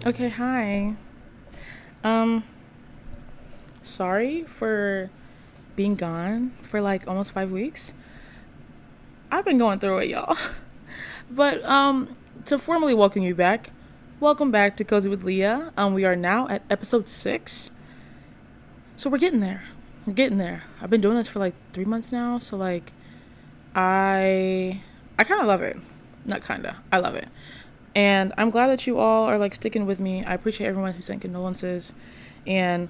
Okay, hi. Um, Sorry for being gone for like almost 5 weeks. I've been going through it, y'all. But to formally welcome you back, welcome back to Cozy with Leah. We are now at episode 6. So we're getting there. We're getting there. I've been doing this for like 3 months now, so like I kind of love it. Not kinda. I love it. And I'm glad that you all are like sticking with me. I appreciate everyone who sent condolences and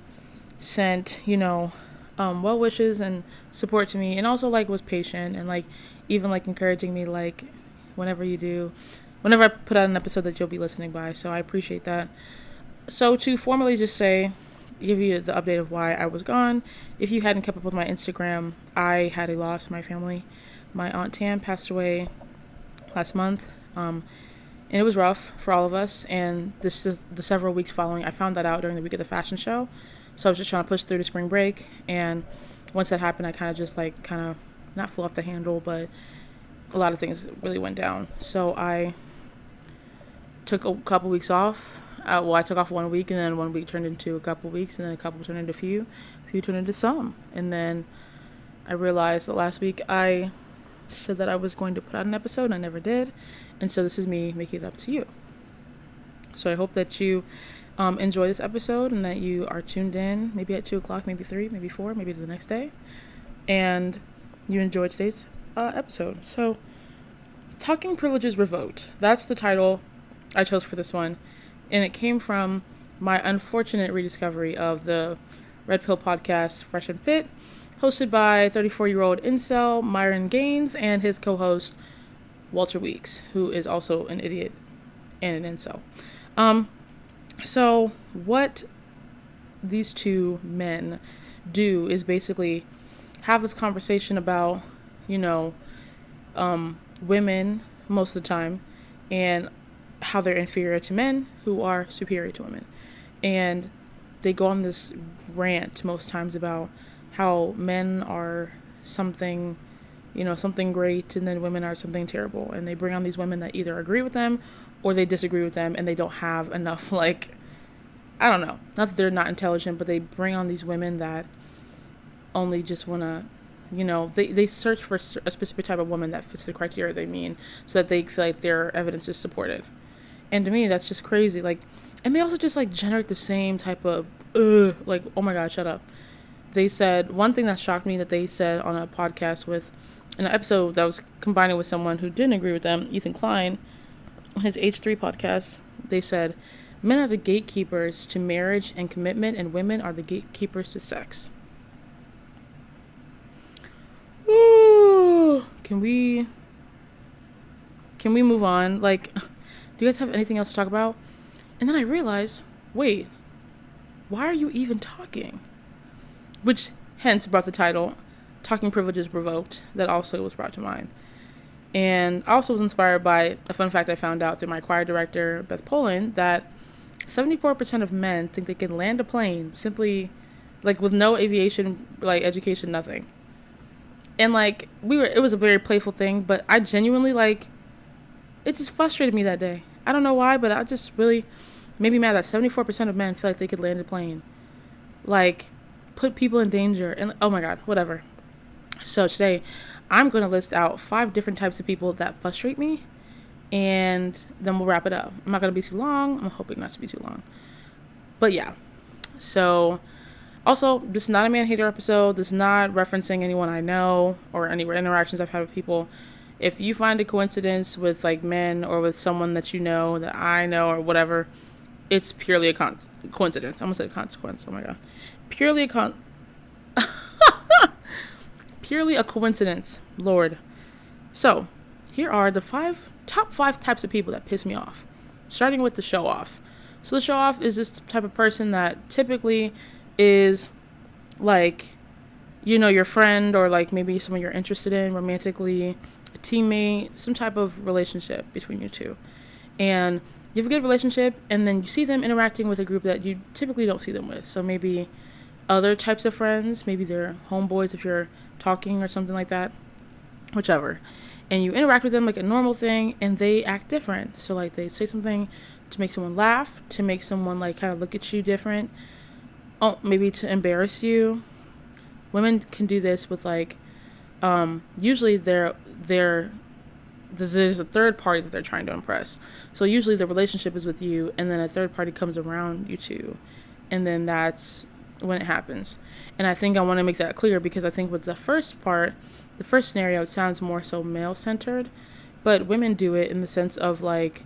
sent, well wishes and support to me, and also like was patient and like even like encouraging me like whenever you do, whenever I put out an episode that you'll be listening by. So I appreciate that. So to formally just say, give you the update of why I was gone. If you hadn't kept up with my Instagram, I had a loss in my family. My aunt Tam passed away last month. And it was rough for all of us. And the several weeks following, I found that out during the week of the fashion show. So I was just trying to push through to spring break. And once that happened, I kind of just like not flew off the handle, but a lot of things really went down. So I took a couple weeks off. I took off 1 week, and then 1 week turned into a couple weeks, and then a couple turned into a few turned into some. And then I realized that last week I said that I was going to put out an episode, and I never did. And so this is me making it up to you. So I hope that you enjoy this episode and that you are tuned in maybe at 2 o'clock, maybe 3, maybe 4, maybe the next day. And you enjoy today's episode. So, Talking Privileges Revoked. That's the title I chose for this one. And it came from my unfortunate rediscovery of the Red Pill podcast, Fresh and Fit, hosted by 34-year-old incel Myron Gaines and his co-host, Walter Weeks, who is also an idiot and an incel. So what these two men do is basically have this conversation about, women most of the time, and how they're inferior to men who are superior to women. And they go on this rant most times about how men are something, something great, and then women are something terrible. And they bring on these women that either agree with them or they disagree with them, and they don't have enough, I don't know. Not that they're not intelligent, but they bring on these women that only just want to, they search for a specific type of woman that fits the criteria they mean, so that they feel like their evidence is supported. And to me, that's just crazy. And they also just, generate the same type of, oh my God, shut up. They said, one thing that shocked me that they said on a podcast in an episode that was combining with someone who didn't agree with them, Ethan Klein, on his H3 podcast, they said, men are the gatekeepers to marriage and commitment, and women are the gatekeepers to sex. Ooh, can we move on? Do you guys have anything else to talk about? And then I realized, wait, why are you even talking? Which hence brought the title, Talking Privileges Revoked, that also was brought to mind. And I also was inspired by a fun fact I found out through my choir director, Beth Poland, that 74% of men think they can land a plane simply, with no aviation, education, nothing. And, it was a very playful thing, but I genuinely, it just frustrated me that day. I don't know why, but I just really made me mad that 74% of men feel like they could land a plane. Put people in danger, and, oh my God, whatever. So today, I'm going to list out 5 different types of people that frustrate me, and then we'll wrap it up. I'm not going to be too long. I'm hoping not to be too long. But yeah. So, also, this is not a man-hater episode. This is not referencing anyone I know or any interactions I've had with people. If you find a coincidence with, men or with someone that you know, that I know, or whatever, it's purely a coincidence. I almost said consequence. Oh my God. Purely a coincidence, Lord. So, here are the top 5 types of people that piss me off. Starting with the show-off. So the show-off is this type of person that typically is, your friend, or, maybe someone you're interested in romantically, a teammate, some type of relationship between you two. And you have a good relationship, and then you see them interacting with a group that you typically don't see them with. So maybe other types of friends, maybe they're homeboys if you're talking or something like that, whichever. And you interact with them like a normal thing, and they act different. So they say something to make someone laugh, to make someone like kind of look at you different, oh, maybe to embarrass you. Women can do this with like, usually there's a third party that they're trying to impress. So usually the relationship is with you, and then a third party comes around you two, and then that's when it happens. And I think I want to make that clear, because I think with the first scenario, it sounds more so male centered, but women do it in the sense of like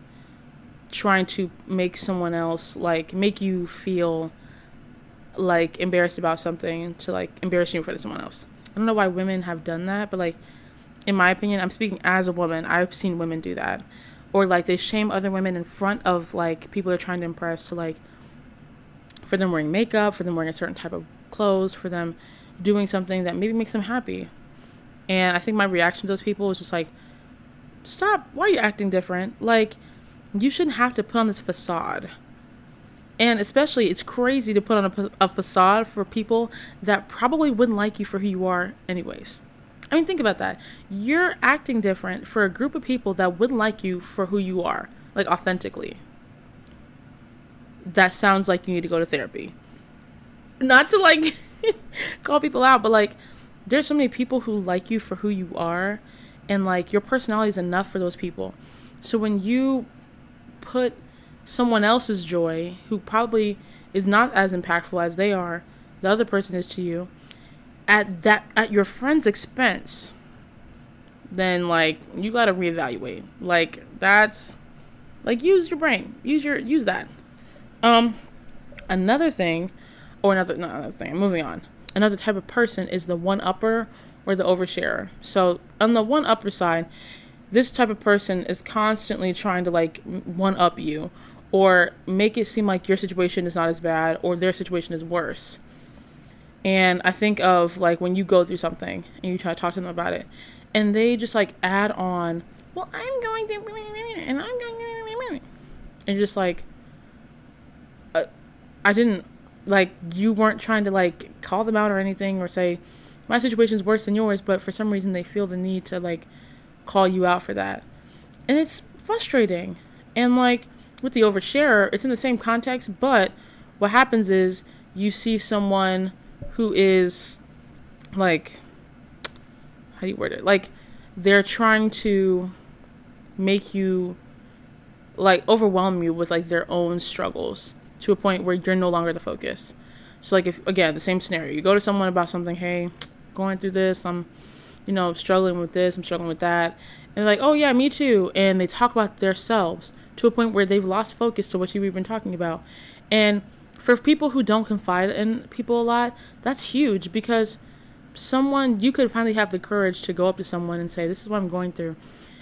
trying to make someone else, like make you feel like embarrassed about something, to like embarrass you in front of someone else. I don't know why women have done that, but like, in my opinion, I'm speaking as a woman, I've seen women do that. Or like they shame other women in front of like people they're trying to impress, to like, for them wearing makeup, for them wearing a certain type of clothes, for them doing something that maybe makes them happy. And I think my reaction to those people was just like, stop, why are you acting different? Like, you shouldn't have to put on this facade. And especially, it's crazy to put on a facade for people that probably wouldn't like you for who you are anyways. I mean, think about that. You're acting different for a group of people that wouldn't like you for who you are, like authentically. That sounds like you need to go to therapy. Not to like call people out, but like, there's so many people who like you for who you are, and like your personality is enough for those people. So when you put someone else's joy, who probably is not as impactful as they are, the other person is to you, at your friend's expense, then like you gotta reevaluate. Like, that's like, use your brain, use that. Another thing, or not another thing, I'm moving on. Another type of person is the one-upper or the oversharer. So on the one-upper side, this type of person is constantly trying to like one-up you, or make it seem like your situation is not as bad, or their situation is worse. And I think of like when you go through something and you try to talk to them about it, and they just like add on, well, I'm going through, and I'm going, and you're just like, I didn't, like, you weren't trying to like call them out or anything, or say my situation's worse than yours, but for some reason they feel the need to like call you out for that. And it's frustrating. And like with the oversharer, it's in the same context, but what happens is you see someone who is like, how do you word it? Like, they're trying to make you, like, overwhelm you with like their own struggles to a point where you're no longer the focus. So like, if, again, the same scenario, you go to someone about something, hey, going through this, I'm struggling with this, I'm struggling with that. And they're like, oh yeah, me too. And they talk about themselves to a point where they've lost focus to what you've been talking about. And for people who don't confide in people a lot, that's huge, because you could finally have the courage to go up to someone and say, this is what I'm going through.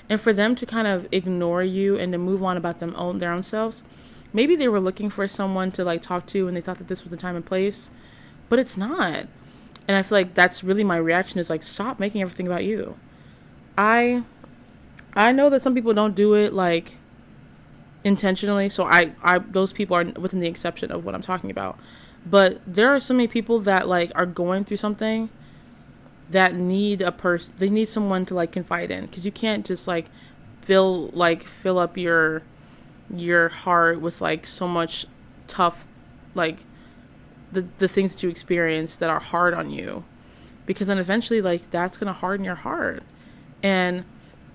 And for them to kind of ignore you and to move on about their own selves, maybe they were looking for someone to like talk to and they thought that this was the time and place, but it's not. And I feel like that's really my reaction, is like, stop making everything about you. I know that some people don't do it like intentionally, so I those people are within the exception of what I'm talking about. But there are so many people that like are going through something that need they need someone to like confide in, because you can't just like fill up your heart with like so much tough, like the things that you experience that are hard on you, because then eventually like that's gonna harden your heart. And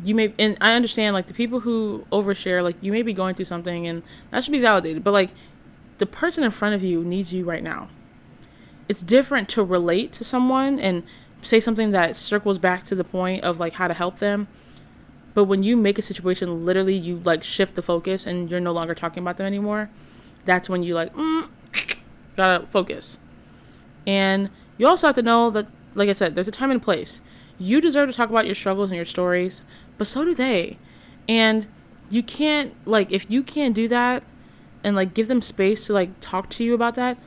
I understand like the people who overshare, like you may be going through something and that should be validated, but like the person in front of you needs you right now. It's different to relate to someone and say something that circles back to the point of like how to help them. But when you make a situation, literally you like shift the focus and you're no longer talking about them anymore, that's when you like, gotta focus. And you also have to know that, like I said, there's a time and place. You deserve to talk about your struggles and your stories, but so do they. And you can't, like, if you can't do that and like give them space to like talk to you about that,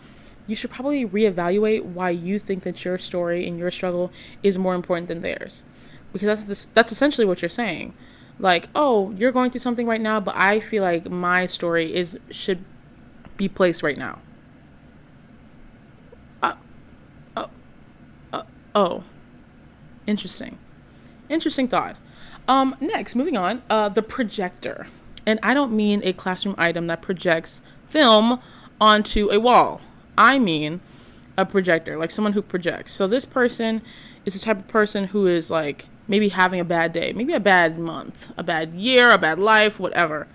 you should probably reevaluate why you think that your story and your struggle is more important than theirs. Because that's essentially what you're saying. Like, oh, you're going through something right now, but I feel like my story should be placed right now. Oh. Interesting thought. Next, moving on, the projector. And I don't mean a classroom item that projects film onto a wall. I mean a projector, like someone who projects. So this person is the type of person who is like maybe having a bad day, maybe a bad month, a bad year, a bad life, whatever.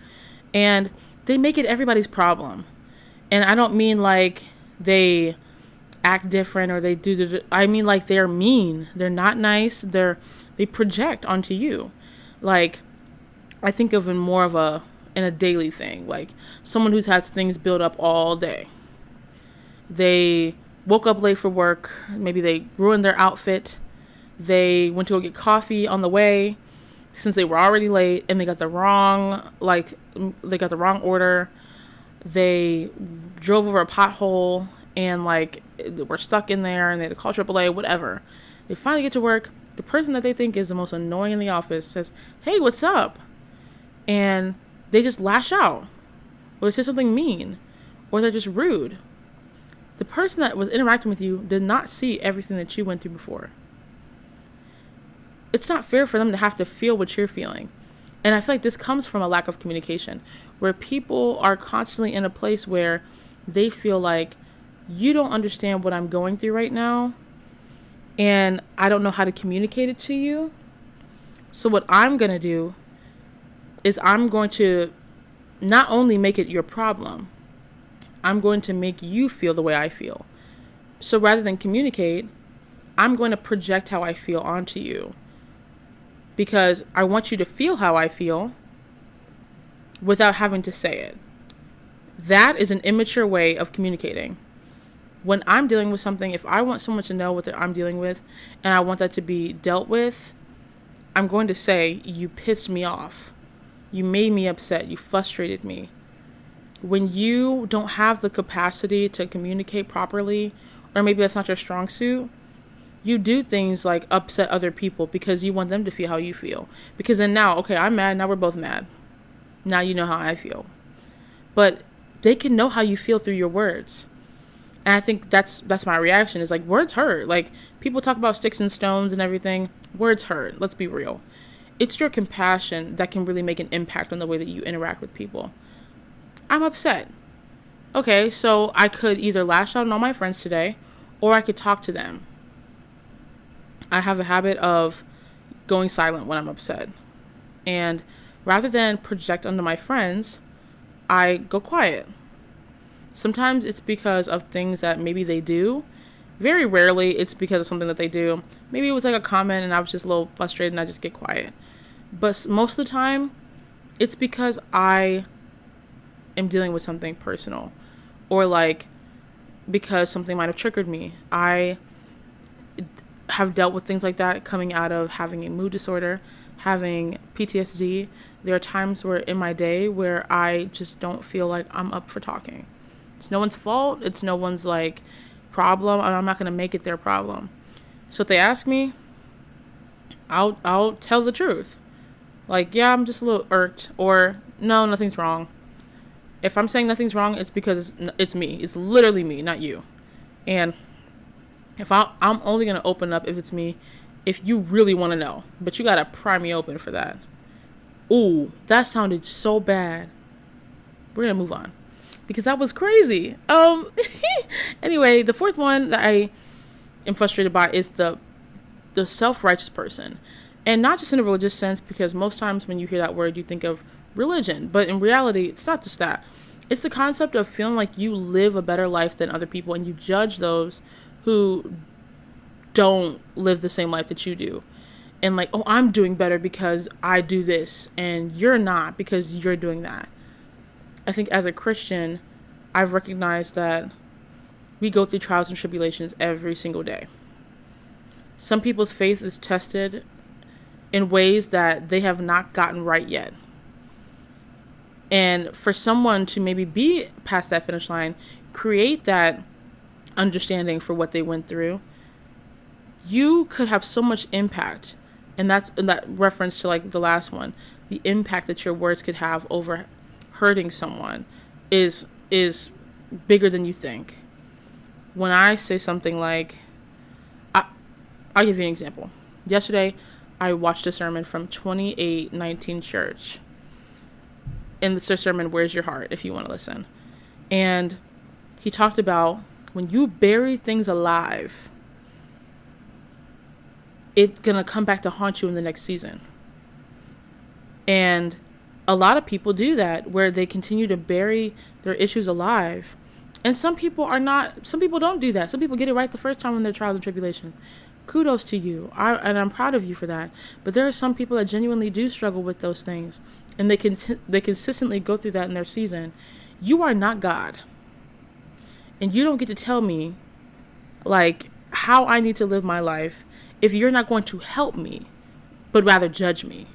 And they make it everybody's problem. And I don't mean like they act different or they do I mean like they're mean. They're not nice. They project onto you. Like, I think of it more of in a daily thing, like someone who's had things build up all day. They woke up late for work. Maybe they ruined their outfit. They went to go get coffee on the way since they were already late, and they got the wrong order. They drove over a pothole and like were stuck in there, and they had to call AAA, whatever. They finally get to work. The person that they think is the most annoying in the office says, "Hey, what's up?" And they just lash out, or they say something mean, or they're just rude. The person that was interacting with you did not see everything that you went through before. It's not fair for them to have to feel what you're feeling. And I feel like this comes from a lack of communication, where people are constantly in a place where they feel like you don't understand what I'm going through right now, and I don't know how to communicate it to you. So what I'm going to do is I'm going to not only make it your problem, I'm going to make you feel the way I feel. So rather than communicate, I'm going to project how I feel onto you, because I want you to feel how I feel without having to say it. That is an immature way of communicating. When I'm dealing with something, if I want someone to know what I'm dealing with and I want that to be dealt with, I'm going to say, you pissed me off. You made me upset. You frustrated me. When you don't have the capacity to communicate properly, or maybe that's not your strong suit, you do things like upset other people because you want them to feel how you feel. Because then now, okay, I'm mad. Now we're both mad. Now you know how I feel. But they can know how you feel through your words. And I think that's my reaction, is like, words hurt. Like, people talk about sticks and stones and everything. Words hurt. Let's be real. It's your compassion that can really make an impact on the way that you interact with people. I'm upset. Okay, so I could either lash out on all my friends today, or I could talk to them. I have a habit of going silent when I'm upset. And rather than project onto my friends, I go quiet. Sometimes it's because of things that maybe they do. Very rarely it's because of something that they do. Maybe it was like a comment and I was just a little frustrated and I just get quiet. But most of the time, it's because I am dealing with something personal, or like because something might have triggered me. I have dealt with things like that coming out of having a mood disorder, having PTSD. There are times where in my day where I just don't feel like I'm up for talking. It's no one's fault. It's no one's like problem, and I'm not going to make it their problem. So if they ask me, I'll tell the truth. Like, yeah, I'm just a little irked, or no, nothing's wrong. If I'm saying nothing's wrong, it's because it's me. It's literally me, not you. And if I'm only going to open up if it's me, if you really want to know. But you got to pry me open for that. Ooh, that sounded so bad. We're going to move on, because that was crazy. Anyway, the fourth one that I am frustrated by is the self-righteous person. And not just in a religious sense, because most times when you hear that word, you think of religion. But in reality, it's not just that. It's the concept of feeling like you live a better life than other people, and you judge those who don't live the same life that you do. And like, oh, I'm doing better because I do this, and you're not because you're doing that. I think as a Christian, I've recognized that we go through trials and tribulations every single day. Some people's faith is tested in ways that they have not gotten right yet. And for someone to maybe be past that finish line, create that understanding for what they went through, you could have so much impact. And that's in that reference to like the last one. The impact that your words could have over hurting someone is bigger than you think. When I say something like, I'll give you an example. Yesterday, I watched a sermon from 2819 Church. in the sermon, Where's Your Heart, if you want to listen. And he talked about when you bury things alive, it's going to come back to haunt you in the next season. And a lot of people do that, where they continue to bury their issues alive. And some people don't do that. Some people get it right the first time in their trials and tribulations. Kudos to you. And I'm proud of you for that. But there are some people that genuinely do struggle with those things. And they consistently go through that in their season. You are not God. And you don't get to tell me, like, how I need to live my life if you're not going to help me, but rather judge me.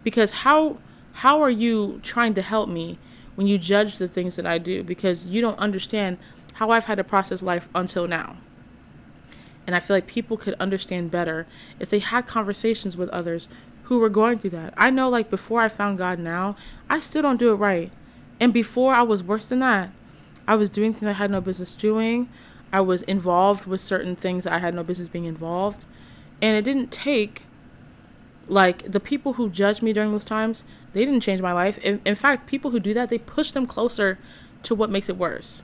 Because how are you trying to help me when you judge the things that I do? Because you don't understand how I've had to process life until now. And I feel like people could understand better if they had conversations with others who were going through that. I know, like, before I found God now, I still don't do it right. And before, I was worse than that. I was doing things I had no business doing. I was involved with certain things that I had no business being involved. And it didn't take, like, the people who judged me during those times, they didn't change my life. In fact, people who do that, they push them closer to what makes it worse.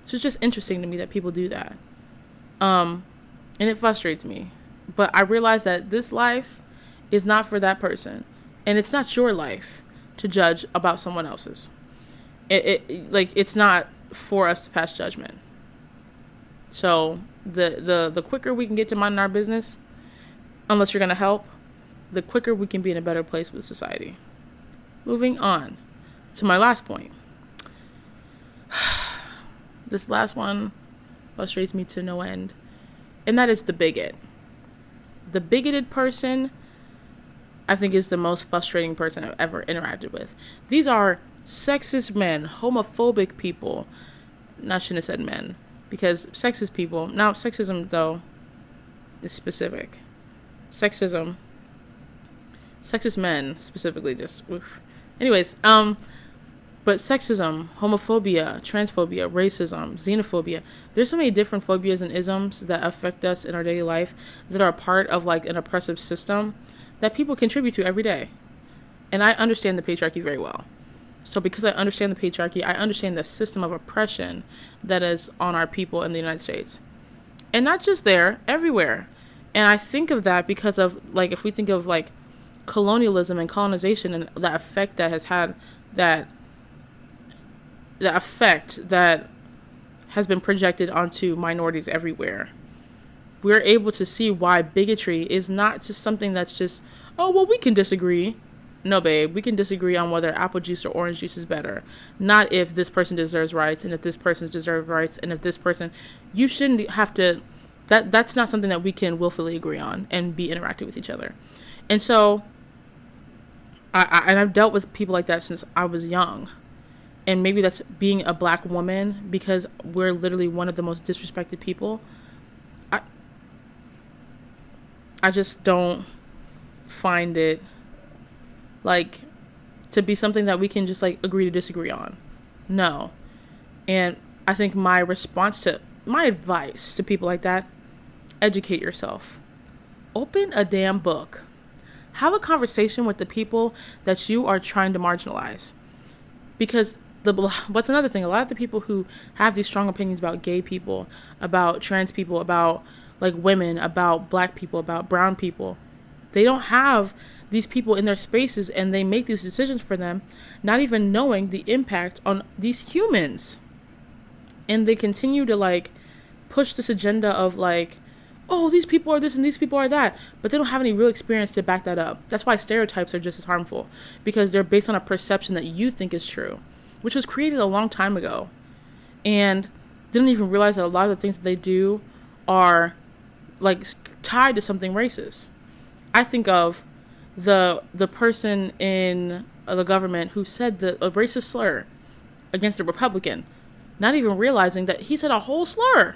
So it's just interesting to me that people do that. And it frustrates me. But I realize that this life is not for that person. And it's not your life to judge about someone else's. It's not for us to pass judgment. So the quicker we can get to minding our business, unless you're going to help, the quicker we can be in a better place with society. Moving on to my last point. This last one frustrates me to no end. And that is the bigot. The bigoted person, I think, is the most frustrating person I've ever interacted with. These are sexist men, homophobic people. I shouldn't have said men, because sexist people. Now, sexism, though, is specific. Sexist men, specifically, just, oof. Anyways, but sexism, homophobia, transphobia, racism, xenophobia, there's so many different phobias and isms that affect us in our daily life that are a part of, like, an oppressive system that people contribute to every day. And I understand the patriarchy very well. So because I understand the patriarchy, I understand the system of oppression that is on our people in the United States. And not just there, everywhere. And I think of that because of, like, if we think of, like, colonialism and colonization and the effect that has had, the effect that has been projected onto minorities everywhere, we're able to see why bigotry is not just something that's just, oh, well, we can disagree. No, babe, we can disagree on whether apple juice or orange juice is better. Not if this person deserves rights and if this person deserves rights and if this person, you shouldn't have to, that's not something that we can willfully agree on and be interacting with each other. And so, I've dealt with people like that since I was young. And maybe that's being a black woman, because we're literally one of the most disrespected people. I just don't find it, like, to be something that we can just, like, agree to disagree on. No. And I think my advice to people like that, educate yourself. Open a damn book. Have a conversation with the people that you are trying to marginalize. Because what's another thing? A lot of the people who have these strong opinions about gay people, about trans people, about, like, women, about black people, about brown people, they don't have these people in their spaces, and they make these decisions for them, not even knowing the impact on these humans. And they continue to, like, push this agenda of, like, oh, these people are this and these people are that, but they don't have any real experience to back that up. That's why stereotypes are just as harmful, because they're based on a perception that you think is true, which was created a long time ago. And they don't even realize that a lot of the things that they do are, like, tied to something racist. I think of the person in the government who said a racist slur against a Republican, not even realizing that he said a whole slur.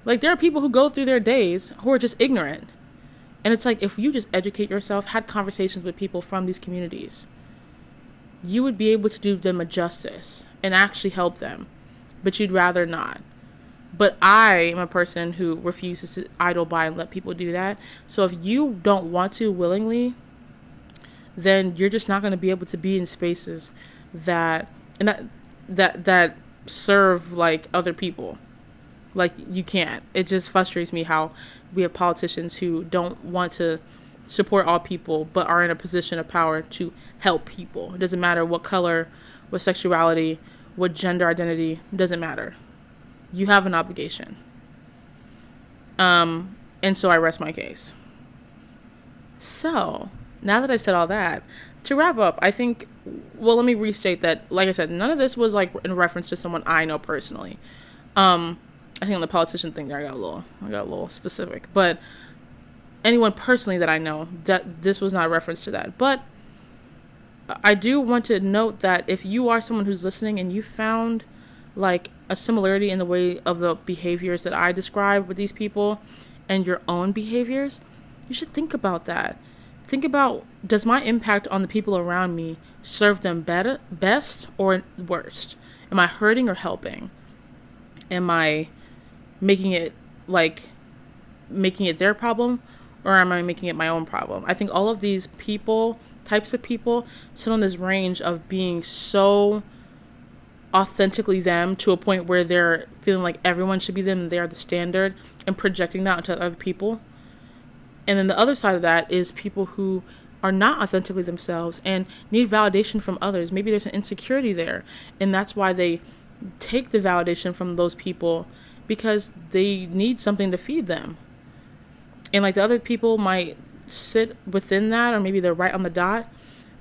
Like, there are people who go through their days who are just ignorant. And it's like, if you just educate yourself, had conversations with people from these communities, you would be able to do them a justice and actually help them. But you'd rather not. But I am a person who refuses to idle by and let people do that. So if you don't want to willingly, then you're just not going to be able to be in spaces that and that serve like other people. Like, you can't. It just frustrates me how we have politicians who don't want to support all people but are in a position of power to help people. It doesn't matter what color, what sexuality, what gender identity, it doesn't matter. You have an obligation. And so I rest my case. So, now that I've said all that, to wrap up, I think, well, let me restate that, like I said, none of this was like in reference to someone I know personally. I think on the politician thing there, I got a little specific, but anyone personally that I know, that this was not a reference to that. But I do want to note that if you are someone who's listening and you found like a similarity in the way of the behaviors that I described with these people and your own behaviors, you should think about that. Think about, does my impact on the people around me serve them best or worst? Am I hurting or helping? Am I making it their problem, or am I making it my own problem? I think all of these types of people sit on this range of being so authentically them to a point where they're feeling like everyone should be them and they are the standard, and projecting that onto other people. And then the other side of that is people who are not authentically themselves and need validation from others. Maybe there's an insecurity there, and that's why they take the validation from those people, because they need something to feed them. And like the other people might sit within that, or maybe they're right on the dot,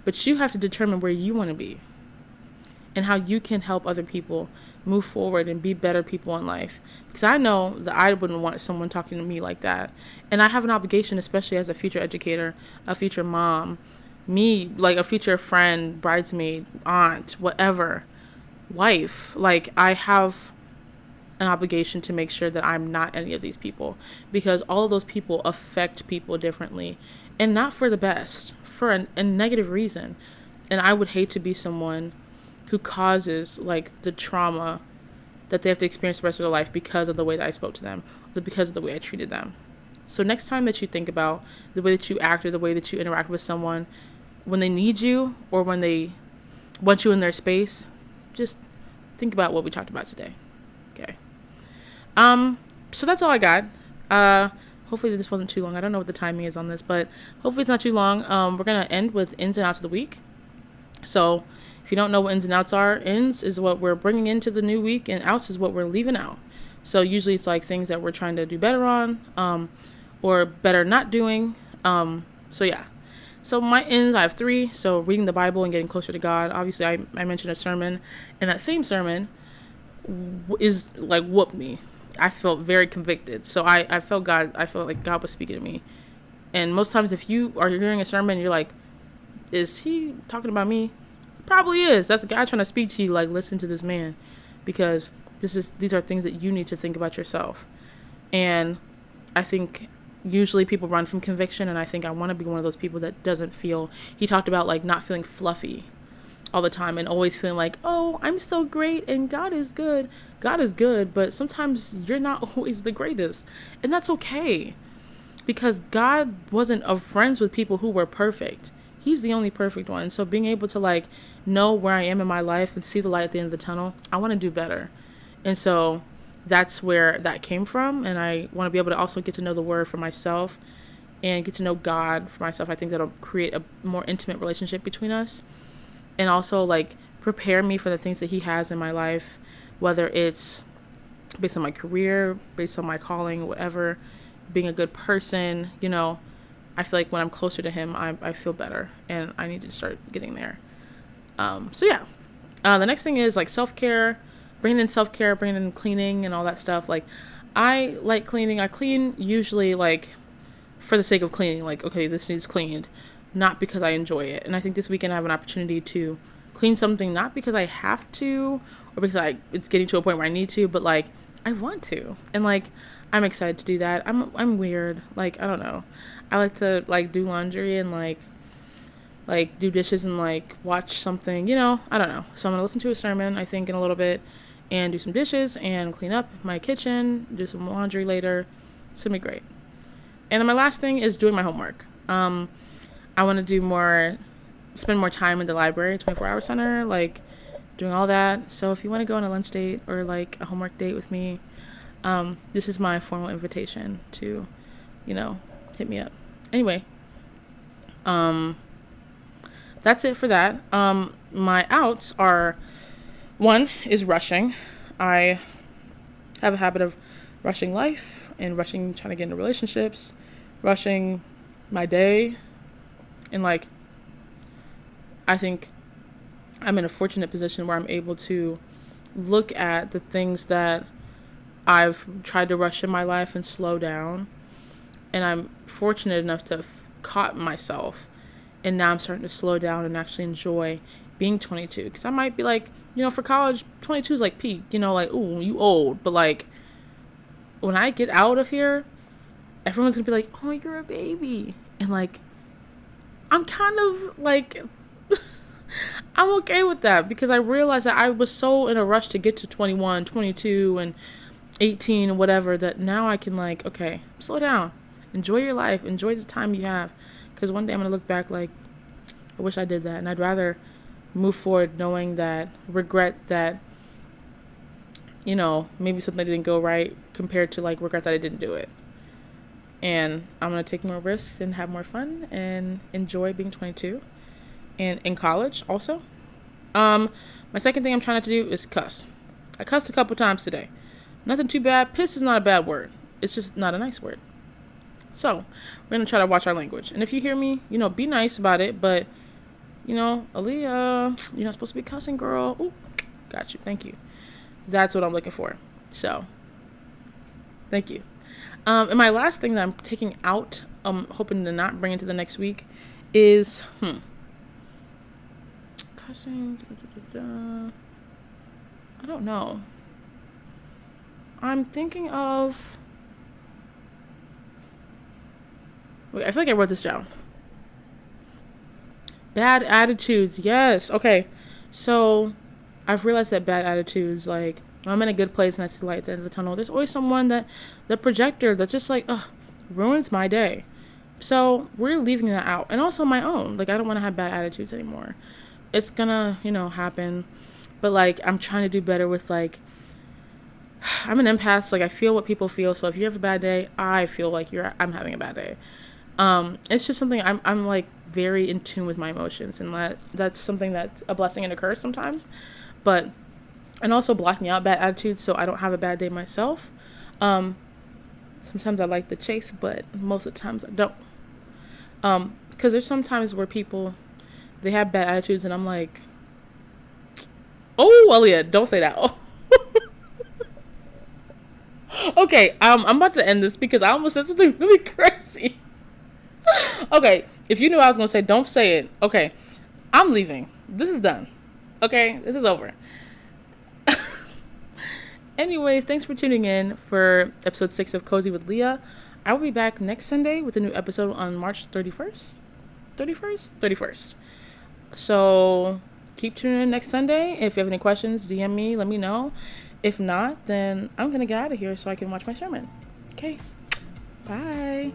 but you have to determine where you want to be and how you can help other people move forward and be better people in life. Because I know that I wouldn't want someone talking to me like that. And I have an obligation, especially as a future educator, a future mom, me, like a future friend, bridesmaid, aunt, whatever, wife. Like, I have an obligation to make sure that I'm not any of these people, because all of those people affect people differently, and not for the best, for a negative reason. And I would hate to be someone who causes like the trauma that they have to experience the rest of their life because of the way that I spoke to them, or because of the way I treated them. So next time that you think about the way that you act or the way that you interact with someone when they need you or when they want you in their space, just think about what we talked about today. Okay. So that's all I got. Hopefully this wasn't too long. I don't know what the timing is on this, but hopefully it's not too long. We're going to end with ins and outs of the week. So if you don't know what ins and outs are, ins is what we're bringing into the new week, and outs is what we're leaving out. So usually it's like things that we're trying to do better on, or better not doing. So yeah. So my ins, I have 3. So reading the Bible and getting closer to God. Obviously, I mentioned a sermon, and that same sermon is like whooped me. I felt very convicted. So I felt like God was speaking to me. And most times if you are hearing a sermon, you're like, is he talking about me? Probably is. That's a guy trying to speak to you, like, listen to this man, because these are things that you need to think about yourself. And I think usually people run from conviction, and I think I want to be one of those people that doesn't feel, he talked about like not feeling fluffy all the time and always feeling like, oh, I'm so great and God is good. God is good, but sometimes you're not always the greatest, and that's okay, because God wasn't friends with people who were perfect. He's the only perfect one. So being able to like know where I am in my life and see the light at the end of the tunnel, I want to do better. And so that's where that came from. And I want to be able to also get to know the word for myself and get to know God for myself. I think that'll create a more intimate relationship between us, and also like prepare me for the things that he has in my life, whether it's based on my career, based on my calling, whatever, being a good person, you know. I feel like when I'm closer to him, I feel better, and I need to start getting there. So yeah, the next thing is like self-care, bringing in cleaning and all that stuff. Like, I like cleaning. I clean usually like for the sake of cleaning, like, okay, this needs cleaned, not because I enjoy it. And I think this weekend I have an opportunity to clean something, not because I have to or because it's getting to a point where I need to, but like I want to. And like, I'm excited to do that. I'm weird. Like, I don't know. I like to like do laundry and like do dishes and like watch something, you know, I don't know. So I'm going to listen to a sermon, I think, in a little bit, and do some dishes and clean up my kitchen, do some laundry later. It's going to be great. And then my last thing is doing my homework. I want to do more spend more time in the library, 24-hour center, like doing all that. So if you want to go on a lunch date or like a homework date with me, this is my formal invitation to, hit me up. Anyway, that's it for that. My outs are, one is rushing. I have a habit of rushing life and rushing trying to get into relationships, rushing my day. And like, I think I'm in a fortunate position where I'm able to look at the things that I've tried to rush in my life and slow down. And I'm fortunate enough to have caught myself. And now I'm starting to slow down and actually enjoy being 22. Because I might be like, for college, 22 is like peak. Like, ooh, you old. But like, when I get out of here, everyone's going to be like, oh, you're a baby. And like, I'm kind of like, I'm okay with that. Because I realized that I was so in a rush to get to 21, 22, and 18 or whatever, that now I can like, okay, slow down. Enjoy your life. Enjoy the time you have. Because one day I'm going to look back like, I wish I did that. And I'd rather move forward knowing that, regret that, maybe something didn't go right compared to like regret that I didn't do it. And I'm going to take more risks and have more fun and enjoy being 22. And in college also. My second thing I'm trying not to do is cuss. I cussed a couple times today. Nothing too bad. Piss is not a bad word. It's just not a nice word. So, we're going to try to watch our language. And if you hear me, be nice about it. But, Aaliyah, you're not supposed to be cussing, girl. Ooh, got you. Thank you. That's what I'm looking for. So, thank you. And my last thing that I'm taking out, hoping to not bring into the next week, is, cussing. I don't know. I'm thinking of... Wait, I feel like I wrote this down. Bad attitudes. Yes. Okay. So I've realized that bad attitudes, like, when I'm in a good place and I see the light at the end of the tunnel, there's always someone the projector that just like, ruins my day. So we're leaving that out. And also my own. Like, I don't want to have bad attitudes anymore. It's gonna, happen. But like, I'm trying to do better with like, I'm an empath, so like I feel what people feel. So if you have a bad day, I feel like I'm having a bad day. It's just something I'm like very in tune with my emotions, and that's something that's a blessing and a curse sometimes. And also blocking out bad attitudes so I don't have a bad day myself. Sometimes I like the chase, but most of the times I don't. Because there's some times where people, they have bad attitudes and I'm like, oh, Aaliyah, don't say that. Oh. Okay, I'm about to end this because I almost said something really crazy. Okay, if you knew I was going to say, don't say it. Okay, I'm leaving. This is done. Okay, this is over. Anyways, thanks for tuning in for episode 6 of Cozy with Leah. I will be back next Sunday with a new episode on March 31st. 31st. So keep tuning in next Sunday. If you have any questions, DM me, let me know. If not, then I'm going to get out of here so I can watch my sermon. Okay, bye.